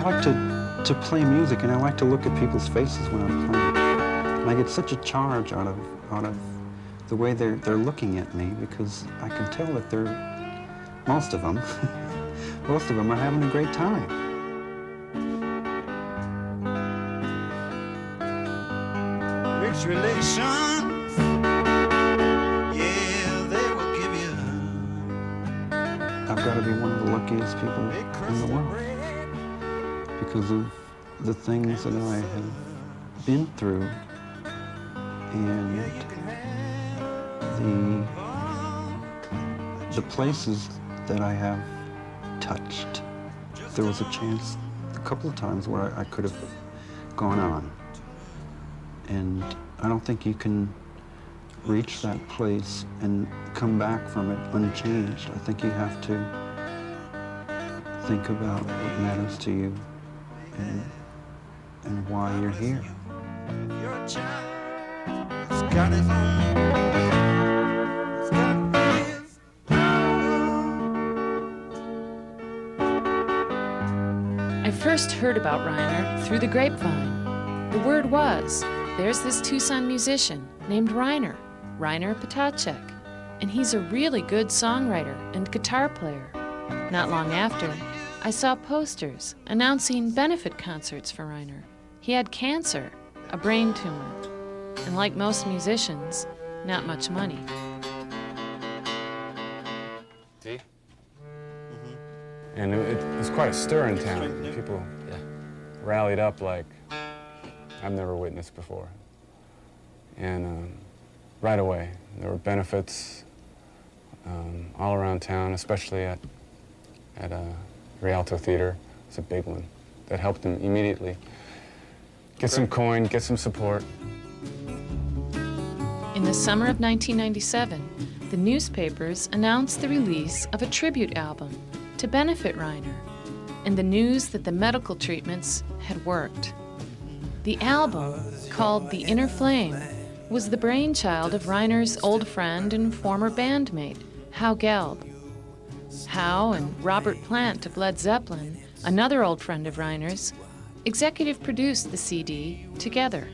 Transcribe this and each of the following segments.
I like to play music, and I like to look at people's faces when I'm playing. And I get such a charge out of the way they're looking at me, because I can tell that most of them are having a great time. Rich relations, yeah, they will give you. I've got to be one of the luckiest people in the world because of the things that I have been through and the places that I have touched. There was a chance a couple of times where I could have gone on. And I don't think you can reach that place and come back from it unchanged. I think you have to think about what matters to you and why you're here. Your child has got his own. He's got his own. I first heard about Rainer through the grapevine. The word was, there's this Tucson musician named Rainer Ptacek, and he's a really good songwriter and guitar player. Not long after, I saw posters announcing benefit concerts for Rainer. He had cancer, a brain tumor, and like most musicians, not much money. See? And it was quite a stir in town. People rallied up like I've never witnessed before. And right away, there were benefits all around town, especially at Rialto Theater. It's a big one that helped him immediately get some coin, get some support. In the summer of 1997, the newspapers announced the release of a tribute album to benefit Rainer, and the news that the medical treatments had worked. The album, called The Inner Flame, was the brainchild of Rainer's old friend and former bandmate, Howe Gelb. Howe and Robert Plant of Led Zeppelin, another old friend of Rainer's, executive produced the CD together.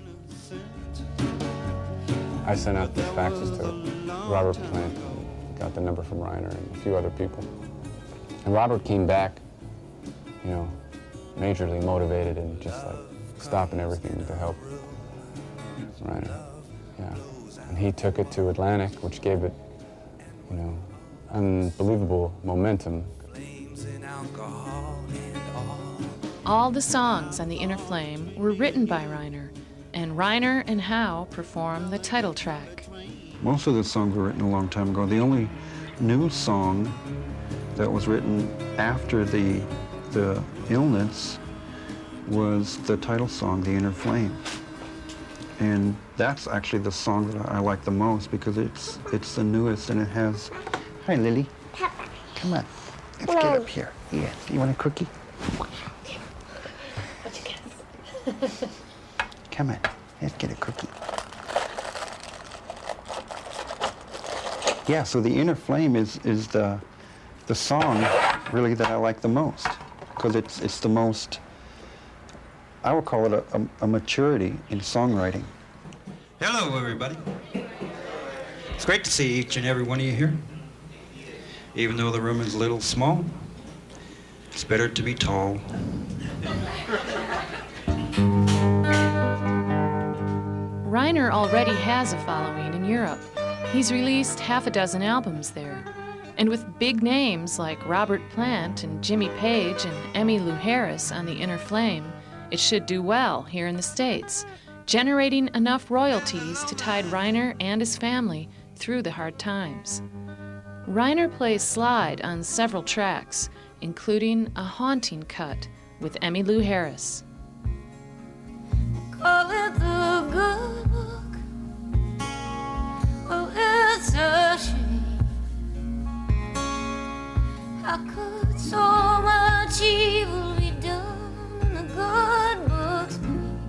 I sent out the faxes to Robert Plant, got the number from Rainer and a few other people. And Robert came back, you know, majorly motivated and just like stopping everything to help Rainer. Yeah. And he took it to Atlantic, which gave it, you know, unbelievable momentum. All the songs on The Inner Flame were written by Rainer, and Rainer and Howe performed the title track. Most of the songs were written a long time ago. The only new song that was written after the illness was the title song, The Inner Flame. And that's actually the song that I like the most because it's the newest and it has... Hi, Lily. Come on. Let's get up here. Yeah. You want a cookie? What'd you guess? Come on. Let's get a cookie. Yeah, so The Inner Flame is the song, really, that I like the most because it's the most... I would call it a maturity in songwriting. Hello, everybody. It's great to see each and every one of you here. Even though the room is a little small, it's better to be tall. Rainer already has a following in Europe. He's released half a dozen albums there. And with big names like Robert Plant and Jimmy Page and Emmylou Harris on The Inner Flame, it should do well here in the States, generating enough royalties to tide Rainer and his family through the hard times. Rainer plays slide on several tracks, including a haunting cut with Emmylou Harris. Call it the good book. Oh, it's a shame. How could so much evil be done in the good book's name?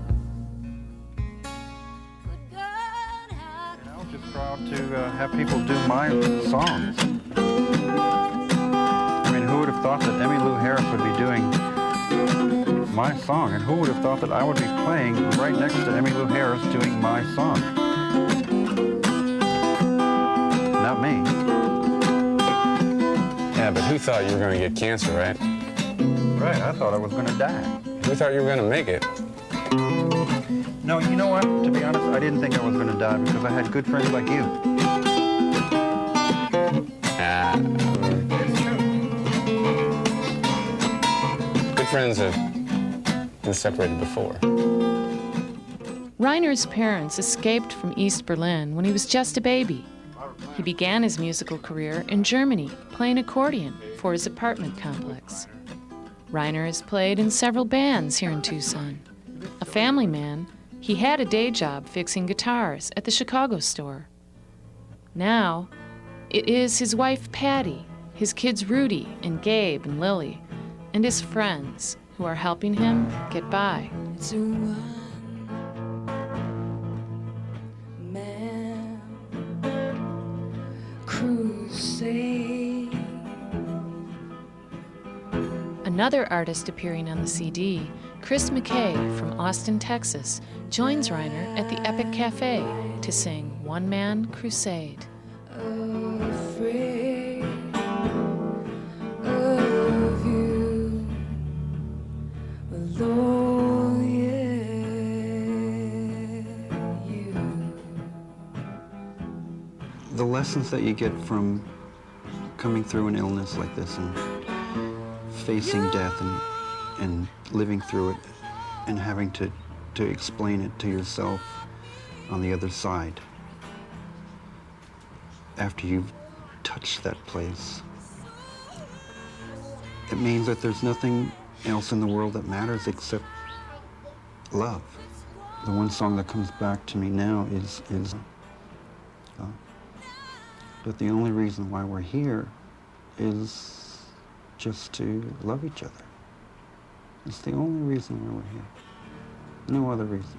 Could God have... I'm just proud to have people do my songs. I mean, who would have thought that Emmylou Harris would be doing my song, and who would have thought that I would be playing right next to Emmylou Harris doing my song? Not me. Yeah, but who thought you were going to get cancer, right? Right, I thought I was gonna die. Who thought you were going to make it? No, you know what? To be honest, I didn't think I was gonna die because I had good friends like you. It's true. Good friends have been separated before. Rainer's parents escaped from East Berlin when he was just a baby. He began his musical career in Germany, playing accordion for his apartment complex. Rainer has played in several bands here in Tucson. A family man, he had a day job fixing guitars at the Chicago store. Now, it is his wife Patty, his kids Rudy and Gabe and Lily, and his friends who are helping him get by. It's a one-man crusade. Another artist appearing on the CD, Chris McKay from Austin, Texas, joins Rainer at the Epic Cafe to sing One Man Crusade. Afraid of you alone, yeah, you. The lessons that you get from coming through an illness like this and facing death and living through it and having to explain it to yourself on the other side after you've touched that place. It means that there's nothing else in the world that matters except love. The one song that comes back to me now is that the only reason why we're here is just to love each other. It's the only reason why we're here. No other reason.